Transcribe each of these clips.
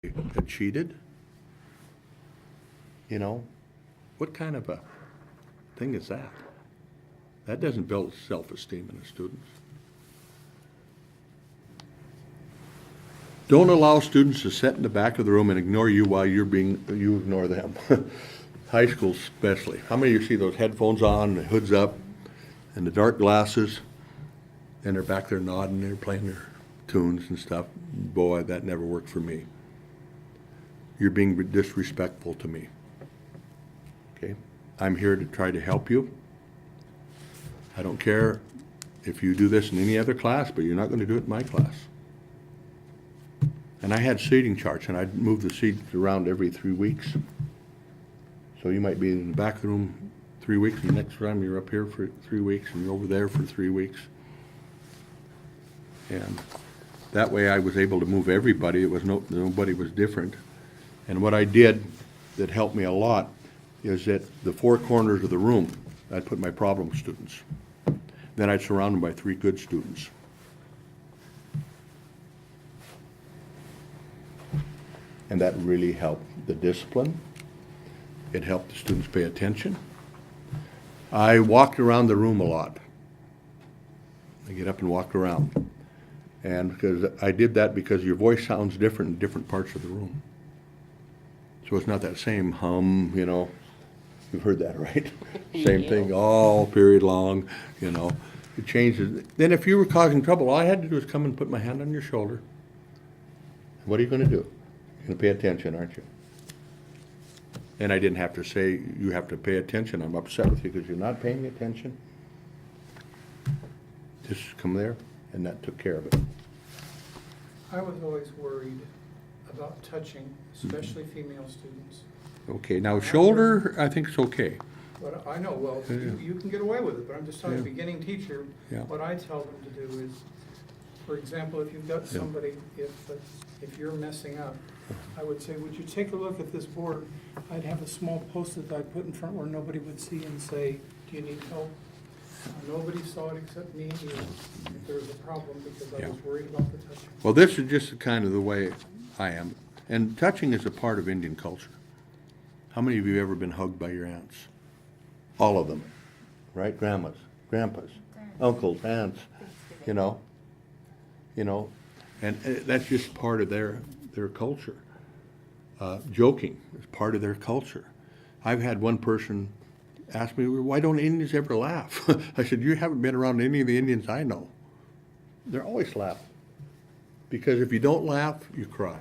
that cheated? You know, what kind of a thing is that? That doesn't build self-esteem in the students. Don't allow students to sit in the back of the room and ignore you while you ignore them. High school especially. How many of you see those headphones on, the hoods up, and the dark glasses, and they're back there nodding, they're playing their tunes and stuff? Boy, that never worked for me. You're being disrespectful to me. Okay? I'm here to try to help you. I don't care if you do this in any other class, but you're not going to do it in my class. And I had seating charts, and I'd move the seats around every 3 weeks. So you might be in the back of the room 3 weeks, and the next time you're up here for 3 weeks, and you're over there for 3 weeks. And that way I was able to move everybody. It was nobody was different. And what I did that helped me a lot is that the 4 corners of the room, I'd put my problem students. Then I'd surround them by 3 good students. And that really helped the discipline. It helped the students pay attention. I walked around the room a lot. I get up and walk around. And because I did that because your voice sounds different in different parts of the room. So it's not that same hum, you know. You've heard that, right? Same thing all period long, you know. It changes. Then if you were causing trouble, all I had to do was come and put my hand on your shoulder. What are you going to do? You're going to pay attention, aren't you? And I didn't have to say, you have to pay attention. I'm upset with you because you're not paying attention. Just come there, and that took care of it. I was always worried about touching, especially female students. Okay, now shoulder, I think it's okay. But I know, well, you can get away with it, but I'm just telling a beginning teacher, Yeah. what I tell them to do is, for example, if you've got somebody, if you're messing up, I would say, would you take a look at this board? I'd have a small post-it that I'd put in front where nobody would see and say, do you need help? Nobody saw it except me and you, if there was a problem, because I was worried about the touching. Well, this is just kind of the way I am. And touching is a part of Indian culture. How many of you have ever been hugged by your aunts? All of them, right? Grandmas, grandpas, uncles, aunts, you know, and that's just part of their culture. Joking is part of their culture. I've had one person ask me, why don't Indians ever laugh? I said, you haven't been around any of the Indians I know. They're always laughing. Because if you don't laugh, you cry.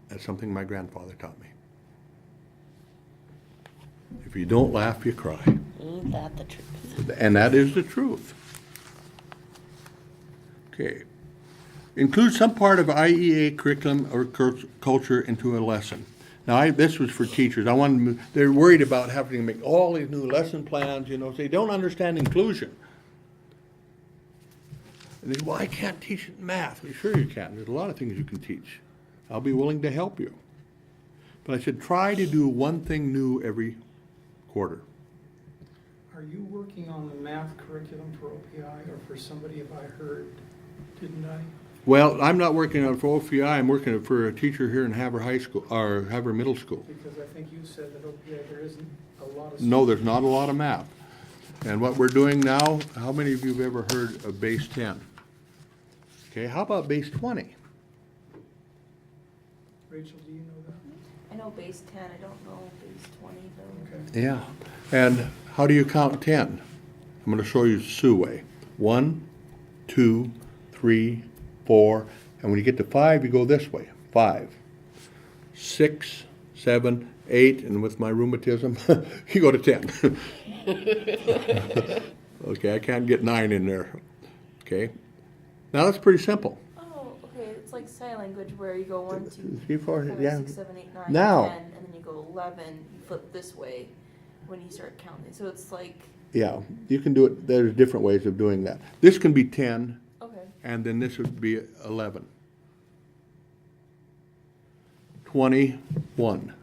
That's something my grandfather taught me. If you don't laugh, you cry. Ain't that the truth? And that is the truth. Okay. Include some part of IEA curriculum or culture into a lesson. Now, this was for teachers. They're worried about having to make all these new lesson plans, you know, so they don't understand inclusion. And they say, well, I can't teach math. Well, sure you can. There's a lot of things you can teach. I'll be willing to help you. But I said, try to do one thing new every quarter. Are you working on the math curriculum for OPI or for somebody, if I heard, didn't I? Well, I'm not working on it for OPI. I'm working for a teacher here in Havre High School, or Havre Middle School. Because I think you said that OPI, there isn't a lot of. No, there's not a lot of math. And what we're doing now, how many of you have ever heard of base 10? Okay, how about base 20? Rachel, do you know that? I know base 10, I don't know base 20 though. Okay. Yeah. And how do you count 10? I'm going to show you the Sioux way. 1, 2, 3, 4, and when you get to 5, you go this way. 5, 6, 7, 8, and with my rheumatism, you go to 10. Okay, I can't get 9 in there. Okay. Now that's pretty simple. Oh, okay, it's like sign language where you go 1, 2, 3, 4, 5, yeah. 6, 7, 8, 9, Now. 10, and then you go 11, you flip this way when you start counting. So it's like, Yeah, you can do it. There's different ways of doing that. This can be 10, okay, and then this would be 11. 21,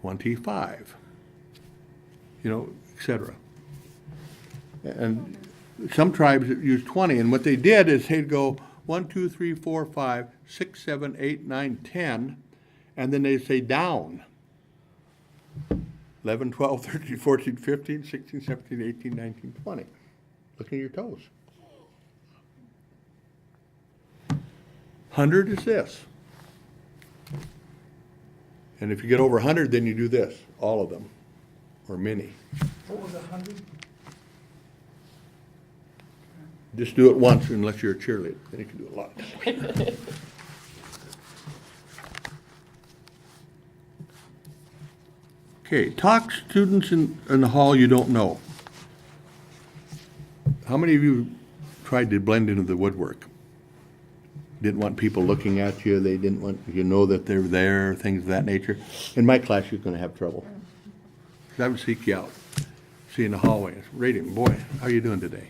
25, you know, etc. And some tribes use 20, and what they did is they'd go 1, 2, 3, 4, 5, 6, 7, 8, 9, 10, and then they say down. 11, 12, 13, 14, 15, 16, 17, 18, 19, 20. Look at your toes. 100 is this. And if you get over 100, then you do this, all of them, or many. What was 100? Just do it once unless you're a cheerleader, then you can do a lot. Okay, talk students in the hall you don't know. How many of you tried to blend into the woodwork? Didn't want people looking at you, they didn't want you to know that they're there, things of that nature. In my class, you're gonna have trouble. 'Cause I would seek you out, see you in the hallway, Radiant, boy, how are you doing today?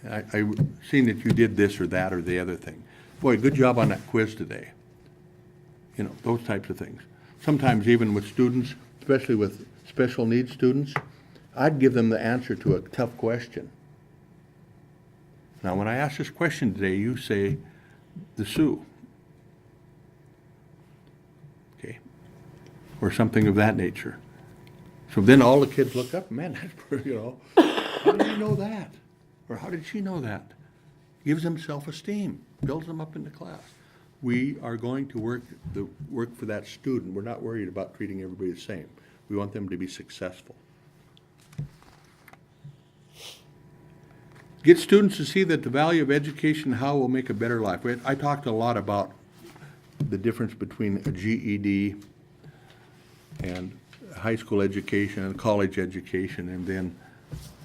I seen that you did this or that or the other thing. Boy, good job on that quiz today. You know, those types of things. Sometimes even with students, especially with special needs students, I'd give them the answer to a tough question. Now, when I ask this question today, you say the Sioux. Okay? Or something of that nature. So then all the kids look up, man, that's pretty, you know, how did you know that? Or how did she know that? Gives them self-esteem, builds them up in the class. We are going to work for that student. We're not worried about treating everybody the same. We want them to be successful. Get students to see that the value of education, how will make a better life. I talked a lot about the difference between a GED and high school education and college education, and then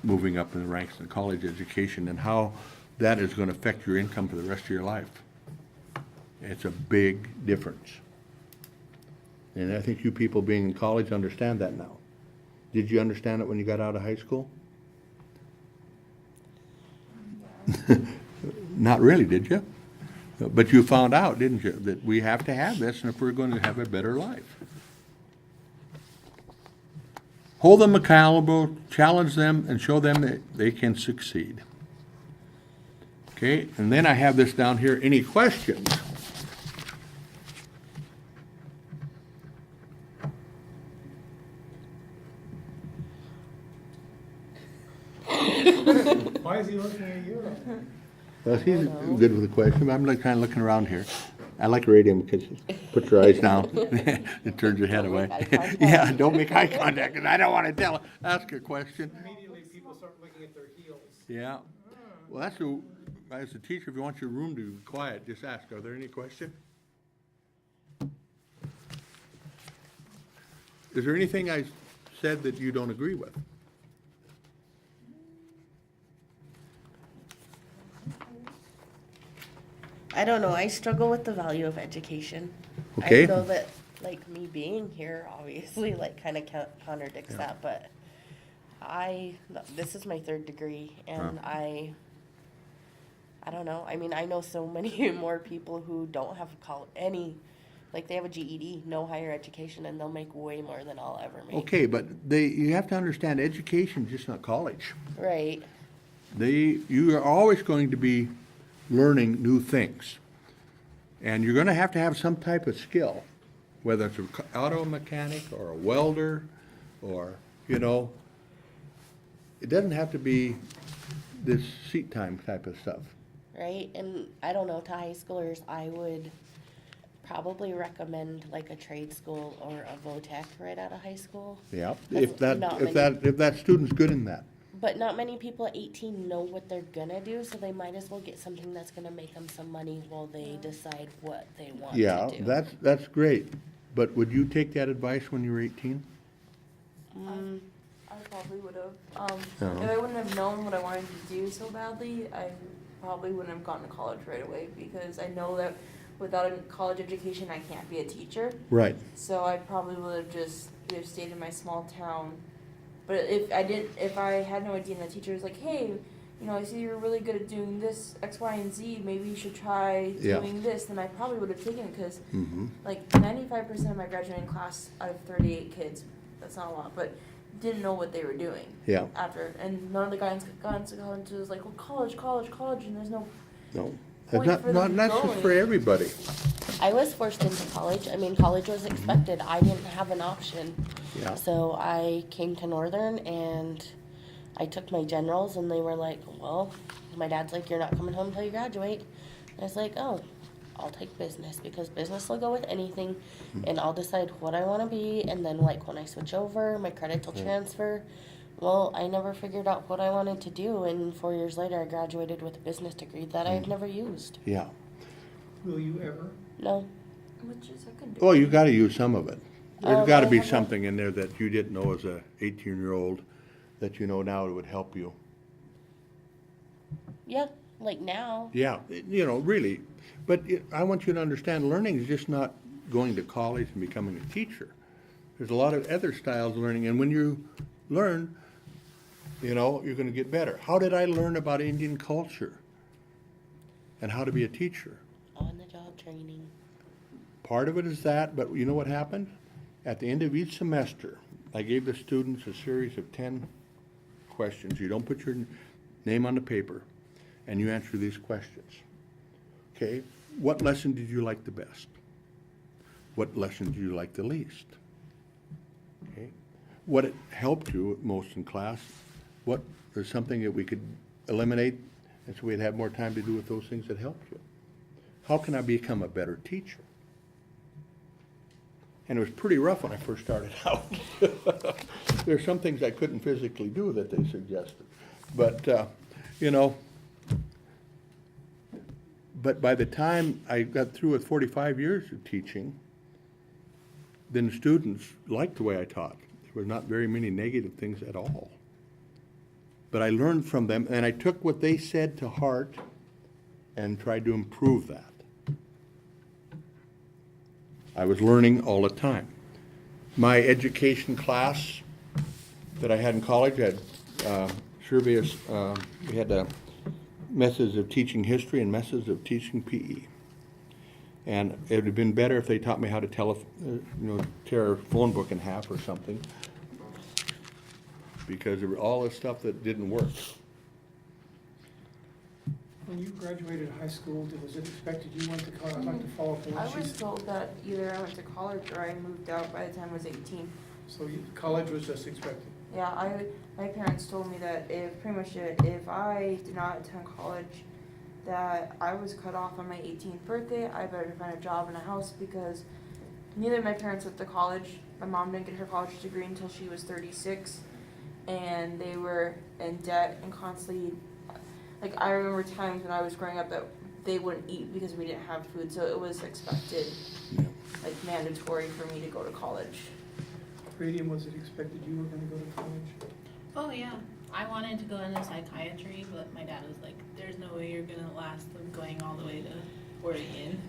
moving up in the ranks in college education, and how that is going to affect your income for the rest of your life. It's a big difference. And I think you people being in college understand that now. Did you understand it when you got out of high school? Not really, did you? But you found out, didn't you, that we have to have this, and if we're going to have a better life. Hold them accountable, challenge them, and show them that they can succeed. Okay, and then I have this down here, any questions? Why is he looking at you? Well, he's good with the question, but I'm like kind of looking around here. I like radio because you put your eyes down, it turns your head away. Yeah, don't make eye contact, because I don't want to ask a question. Immediately people start looking at their heels. Yeah. Well, as a teacher, if you want your room to be quiet, just ask, are there any questions? Is there anything I said that you don't agree with? I don't know. I struggle with the value of education. Okay. I know that, like, me being here, obviously, like, kind of contradicts that, but this is my third degree, and I don't know. I mean, I know so many more people who don't have like, they have a GED, no higher education, and they'll make way more than I'll ever make. Okay, but you have to understand, education is just not college. Right. You are always going to be learning new things. And you're going to have some type of skill, whether it's an auto mechanic or a welder or, you know, it doesn't have to be this seat time type of stuff. Right. And I don't know, to high schoolers, I would probably recommend like a trade school or a VOTEC right out of high school. Yeah, That's if not that student's good in that. But not many people at 18 know what they're gonna do, so they might as well get something that's gonna make them some money while they decide what they want Yeah, to do. that's great. But would you take that advice when you were 18? I probably would have. Uh-huh. If I wouldn't have known what I wanted to do so badly, I probably wouldn't have gone to college right away, because I know that without a college education, I can't be a teacher. Right. So I probably would have just either stayed in my small town. But if I had no idea, and the teacher was like, hey, you know, I see you're really good at doing this, X, Y, and Z, maybe you should try Yeah. doing this, then I probably would have taken it, because Mm-hmm. like 95% of my graduating class out of 38 kids, that's not a lot, but didn't know what they were doing. Yeah. After, and none of the guys got into was like, well, college, and there's no, No. point Not, for not, them not just for going. everybody. I was forced into college. I mean, college was expected. I didn't have an option. Yeah. So I came to Northern and I took my generals, and they were like, well, my dad's like, you're not coming home until you graduate. And I was like, oh, I'll take business, because business will go with anything, and I'll decide what I want to be. And then, like, when I switch over, my credit will transfer. Well, I never figured out what I wanted to do, and 4 years later, I graduated with a business degree that I've never used. Yeah. Will you ever? No. Which is I can do. Well, you gotta use some of it. There's gotta I be have a- something in there that you didn't know as a 18-year-old that you know now it would help you. Yeah, like now. Yeah, you know, really. But I want you to understand, learning is just not going to college and becoming a teacher. There's a lot of other styles of learning, and when you learn, you know, you're gonna get better. How did I learn about Indian culture and how to be a teacher? On-the-job training. Part of it is that, but you know what happened? At the end of each semester, I gave the students a series of 10 questions. You don't put your name on the paper, and you answer these questions. Okay, what lesson did you like the best? What lesson did you like the least? Okay, what helped you most in class? What is something that we could eliminate, and so we'd have more time to do with those things that helped you? How can I become a better teacher? And it was pretty rough when I first started out. There's some things I couldn't physically do that they suggested. But, you know, but by the time I got through with 45 years of teaching, then the students liked the way I taught. There were not very many negative things at all. But I learned from them, and I took what they said to heart and tried to improve that. I was learning all the time. My education class that I had in college, I had surveys, we had methods of teaching history and methods of teaching PE. And it would have been better if they taught me how to tear a phone book in half or something, because there were all this stuff that didn't work. When you graduated high school, was it expected you went to college? I'd like to follow up on I what was she's, told that either I went to college or I moved out by the time I was 18. so college was just expected. Yeah, my parents told me that if I did not attend college, that I was cut off on my 18th birthday. I better find a job and a house, because neither of my parents went to college. My mom didn't get her college degree until she was 36, and they were in debt and constantly, like, I remember times when I was growing up that they wouldn't eat because we didn't have food, so it was expected, like, mandatory for me to go to college. Radium, was it expected you were gonna go to college? Oh yeah, I wanted to go into psychiatry, but my dad was like, "There's no way you're gonna last them going all the way to Oregon."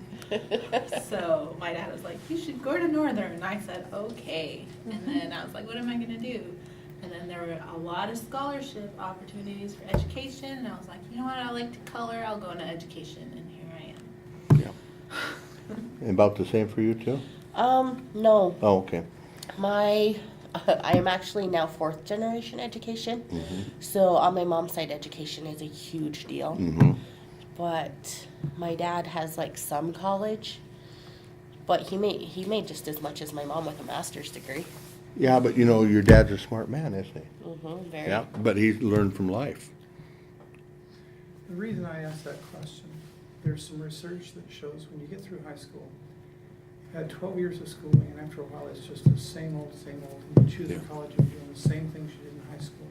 So my dad was like, "You should go to Northern." And I said, "Okay." And then I was like, "What am I gonna do?" And then there were a lot of scholarship opportunities for education, and I was like, "You know what? I like to color. I'll go into education." And here I am. Yeah. And about the same for you too? No. Oh, okay. I am actually now 4th generation education. So on my mom's side, education is a huge deal. But my dad has like some college, but he made just as much as my mom with a master's degree. Yeah, but you know, your dad's a smart man, isn't he? Very. Yeah, but he's learned from life. The reason I asked that question, there's some research that shows when you get through high school, you had 12 years of schooling, and after a while, it's just the same old, and you choose a college, you're doing the same things you did in high school.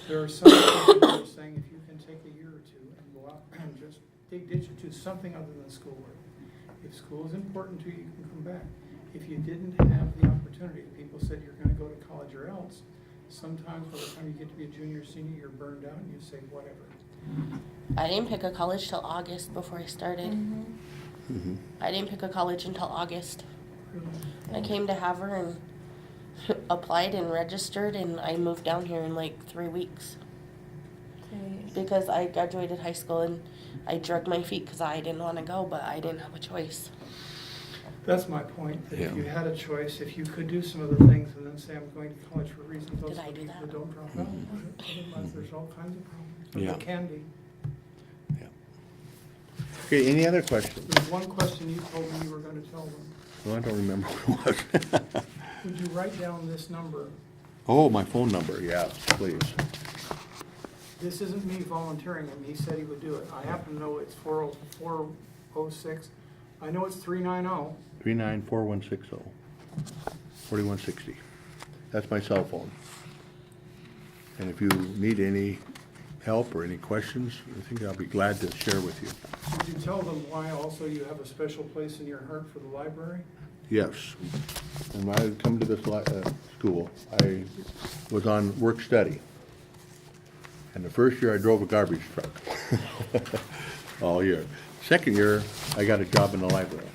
There are some people that are saying if you can take a year or two and go out and just dig ditch it to something other than schoolwork. If school is important to you, you can come back. If you didn't have the opportunity, people said you're gonna go to college or else, sometimes by the time you get to be a junior or senior, you're burned out and you say whatever. I didn't pick a college till August before I started. I didn't pick a college until August. I came to Havre and applied and registered, and I moved down here in like 3 weeks. Because I graduated high school and I dragged my feet because I didn't want to go, but I didn't have a choice. That's my point, that if Yeah. you had a choice, if you could do some other things and then say, I'm going to college for reasons, those Did I are do people that? that don't drop out. Otherwise, there's all kinds of problems, or Yeah. there can be. Yeah. Okay, any other questions? There's one question you told me you were gonna tell them. Well, I don't remember what it was. Would you write down this number? Oh, my phone number, yeah, please. This isn't me volunteering him, he said he would do it. I happen to know it's 406. I know it's 390. 394160, 4160. That's my cell phone. And if you need any help or any questions, I think I'll be glad to share with you. Did you tell them why also you have a special place in your heart for the library? Yes. And when I come to this school, I was on work study. And the first year I drove a garbage truck. All year. Second year, I got a job in the library.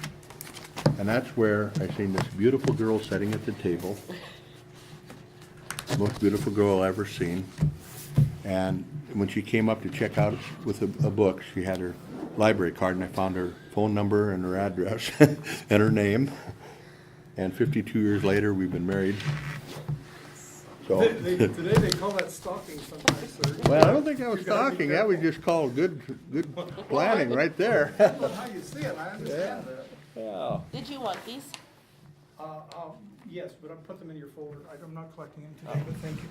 And that's where I seen this beautiful girl sitting at the table. Most beautiful girl I ever seen. And when she came up to check out with a book, she had her library card, and I found her phone number and her address and her name. And 52 years later, we've been married. So, Today they call that stalking sometimes, sir. well, I don't think that was You gotta be stalking. That was careful. just called good planning right there. Depends on how you see it, I understand that. Yeah. Did you want these? Yes, but I'll put them in your folder. I'm not collecting them today, but thank you.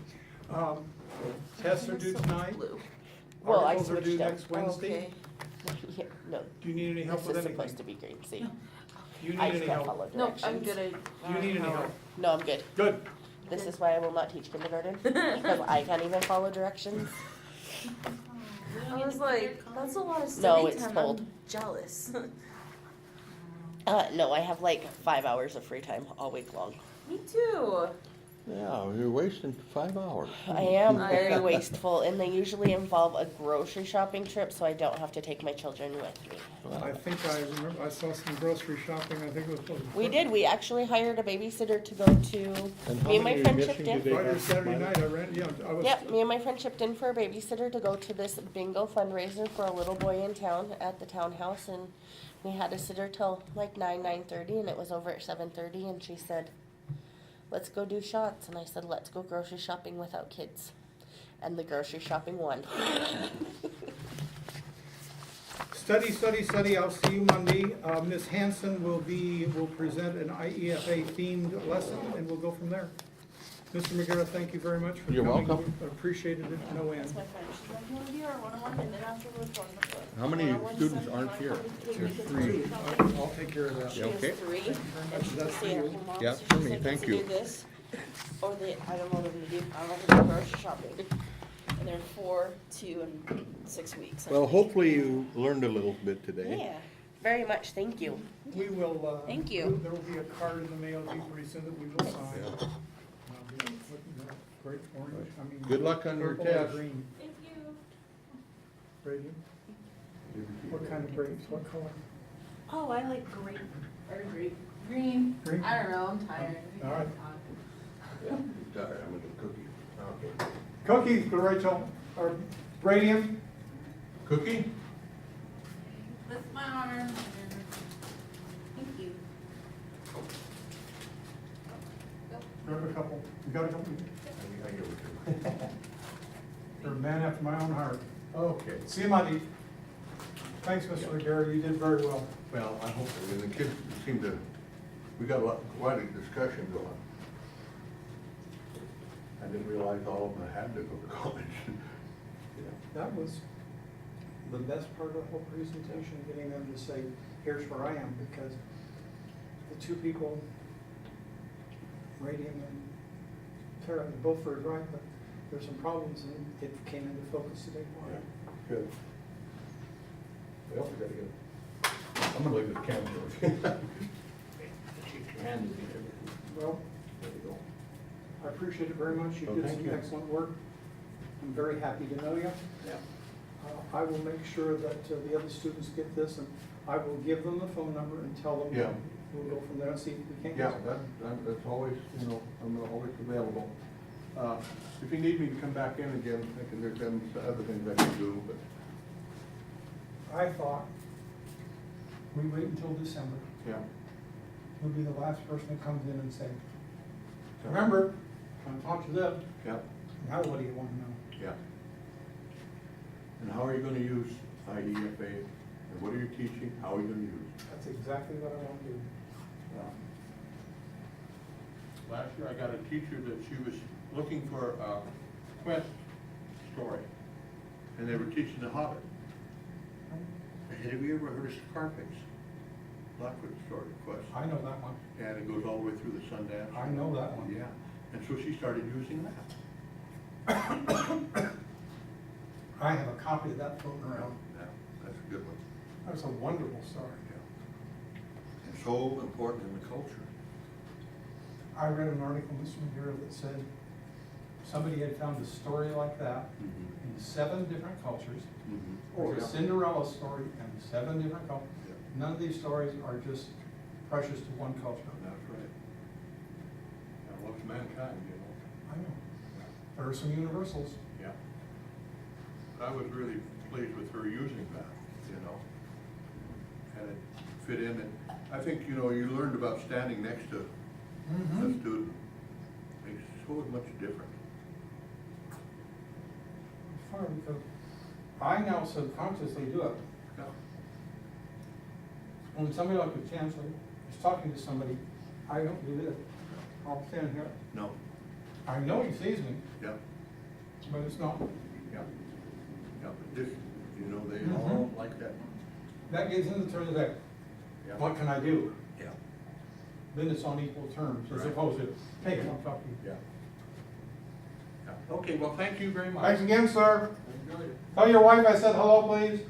Tests are due tonight. Well, I Articles are due switched them. next Wednesday. Yeah, no, Do you need any help this with is anything? supposed to be green C. Do you need I any can't help? follow No, directions. I'm good. Do you need any help? No, I'm good. Good. This is why I will not teach kindergarten, because I can't even follow directions. I was like, that's a lot of No, study it's time. cold. I'm jealous. No, I have like 5 hours of free time all week long. Me too. Yeah, you're wasting 5 hours. I am very wasteful, and they usually involve a grocery shopping trip, so I don't have to take my children with me. I think I remember, I saw some grocery shopping, I think it was. We did, we actually hired a babysitter to go to, me and my friend chipped in. Friday, Saturday night, I ran, yeah, I was. Yep, me and my friend chipped in for a babysitter to go to this bingo fundraiser for a little boy in town at the townhouse, and we had a sitter till like 9:30, and it was over at 7:30, and she said, let's go do shots, and I said, let's go grocery shopping without kids. And the grocery shopping won. Study, I'll see you Monday. Ms. Hanson will present an IEFA themed lesson, and we'll go from there. Mr. Magera, thank you very much for You're coming. welcome. Appreciated it, no end. That's my friend, she's like, you wanna be our one-on-one, and then afterwards on the floor. How many One-on-one students Sunday, aren't wanna here? come to take There's me to three. shopping? I'll take care of that. She Yeah, has okay. 3, and she That's can stay for at you. home mom, Yeah, so for she me, said, thank let's you. do this, or I don't know what I'm gonna do, I don't know, grocery shopping. And they're 4, 2, and 6 weeks. I Well, think. hopefully you learned a little bit today. Yeah, very much, thank you. We will, Thank you. There will be a card in the mail to you pretty soon that we will sign. Yeah. Great orange, I mean. Good luck on your purple or test. green. Thank you. Brady, what kind of grapes, what color? Oh, I like grape, or grape, green. Green? I don't know, I'm tired. All right. Yeah, sorry, I'm gonna do cookie. Okay. Cookies for Rachel, or Brady. Cookie? Lift my arm. Thank you. Grab a couple, you got a couple? I give it to you. You're a man after my own heart. Okay. See you Monday. Thanks, Mr. McGarry, you did very well. Well, I hope so. And the kids seem to, we got quite a discussion going. I didn't realize all of them had to go to college. That was the best part of the whole presentation, getting them to say, here's where I am, because the two people, Radian and Tara, they're both very bright, but there's some problems, and it came into focus today. Good. Well, we gotta get, I'm gonna leave the camera. Shake your hand and do everything. Well, There we go. I appreciate it very much, you Oh, did thank some you. excellent work. I'm very happy to know you. Yeah. I will make sure that the other students get this, and I will give them the phone number and tell them. Yeah. We'll go from there and see if we can't. Yeah, that's always, you know, I'm always available. If you need me to come back in again, there's been other things I can do, but, I thought we wait until December. yeah. He'll be the last person that comes in and say, remember, I'm talking to them. Yeah, Now what do you want to know? yeah. And how are you gonna use IEFA And what are you teaching? How are you gonna use it? That's exactly what I want to do. Last year, I got a teacher that she was looking for a quest story, and they were teaching The Hobbit. I said, have you ever heard of Scarface? Blackfoot story, quest. I know that one. And it goes all the way through the Sundance. I know that one. Yeah, and so she started using that. I have a copy of that floating around. Yeah, that's a good one. That's a wonderful story. Yeah. And so important in the culture. I read an article this one here that said somebody had found a story like that Mm-hmm. in 7 different cultures. Mm-hmm. There's a Cinderella story in 7 different cultures. Yeah. None of these stories are just precious to one culture. That's right. Now, what's mankind, you know? I know. There are some universals. Yeah. But I was really pleased with her using that, you know? And it fit in, and I think, you know, you learned about standing next to a student. Makes so much difference. It's funny because I now subconsciously do it. Yeah. When somebody like the chancellor is talking to somebody, I don't do this. I'll stand here. No. I know he sees me, Yeah. but it's not. Yeah. Yeah, but this, you know, they all like that. That gets into terms of that, Yeah. what can I do? Yeah. Then it's on equal terms as Right. opposed to, hey, I'm talking. Yeah. Yeah. Okay, well, thank you very much. Thanks again, sir. Enjoyed it. Tell your wife I said hello, please.